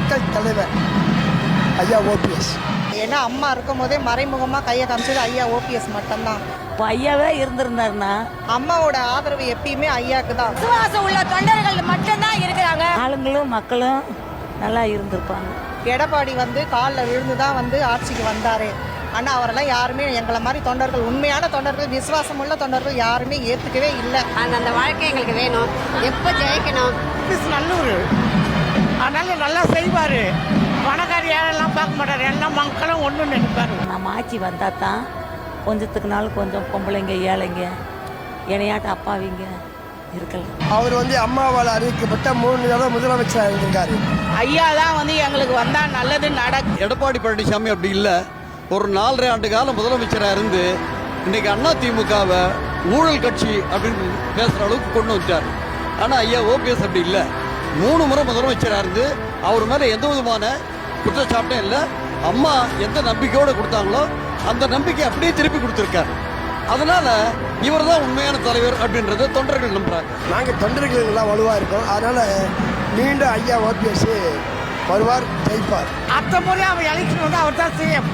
மக்கள் தலைவர் ஐயா ஓபிஎஸ். ஏன்னா அம்மா இருக்கும் போதே மறைமுகமாக கையை காமிச்சது ஐயா ஓபிஎஸ் மட்டும்தான். இப்போ ஐயாவே இருந்திருந்தாருன்னா அம்மாவோட ஆதரவு எப்பயுமே ஐயாவுக்கு தான். விசுவாசம் உள்ள தொண்டர்கள் மட்டும்தான் இருக்கிறாங்க. ஆளுங்களும் மக்களும் நல்லா இருந்திருப்பாங்க. எடப்பாடி வந்து காலில் விழுந்து தான் வந்து ஆட்சிக்கு வந்தார். ஆனால் அவரெல்லாம் யாருமே எங்களை மாதிரி தொண்டர்கள், உண்மையான தொண்டர்கள், விசுவாசம் உள்ள தொண்டர்கள் யாருமே ஏற்றுக்கவே இல்லை. அந்த வாழ்க்கை எங்களுக்கு வேணும். எப்போ ஜெயிக்கணும்? நல்லூர் அதனால நல்லா செய்வார். பணக்காரி யாரெல்லாம் பார்க்க மாட்டார். எல்லா மக்களும் ஒன்று நினைப்பார். நம்ம ஆட்சி வந்தால் தான் கொஞ்சத்துக்கு நாள் கொஞ்சம் பொம்பளைங்க ஏழைங்க இணையாட்ட அப்பாவிங்க இருக்கலாம். அவர் வந்து அம்மாவால் அறிவிக்கப்பட்ட 3 தடவை முதலமைச்சராக இருந்திருக்காரு. ஐயா தான் வந்து எங்களுக்கு வந்தால் நல்லது நடக்கும். எடப்பாடி பழனிசாமி அப்படி இல்லை. ஒரு 4.5 ஆண்டு காலம் முதலமைச்சராக இருந்து இன்னைக்கு அதிமுகவை ஊழல் கட்சி அப்படின்னு பேசுகிற அளவுக்கு கொண்டு வச்சார். ஆனால் ஐயா ஓபிஎஸ் அப்படி இல்லை. 3 முறை முதலமைச்சராக இருந்து அவர் மேலே எந்த விதமான குற்றச்சாட்டும் இல்லை. அம்மா எந்த நம்பிக்கையோடு கொடுத்தாங்களோ அந்த நம்பிக்கை அப்படியே திருப்பி கொடுத்துருக்காரு. அதனால இவர் தான் உண்மையான தலைவர் அப்படின்றத தொண்டர்கள் நம்புறாங்க. நாங்கள் தொண்டர்கள் எல்லாம் வலுவாக இருக்கோம். அதனால மீண்டும் ஐயா ஓபிஎஸ் வருவார், ஜெயிப்பார். அடுத்த முறை அவர் எலெக்ஷன் வந்து அவர் தான் சிஎம்.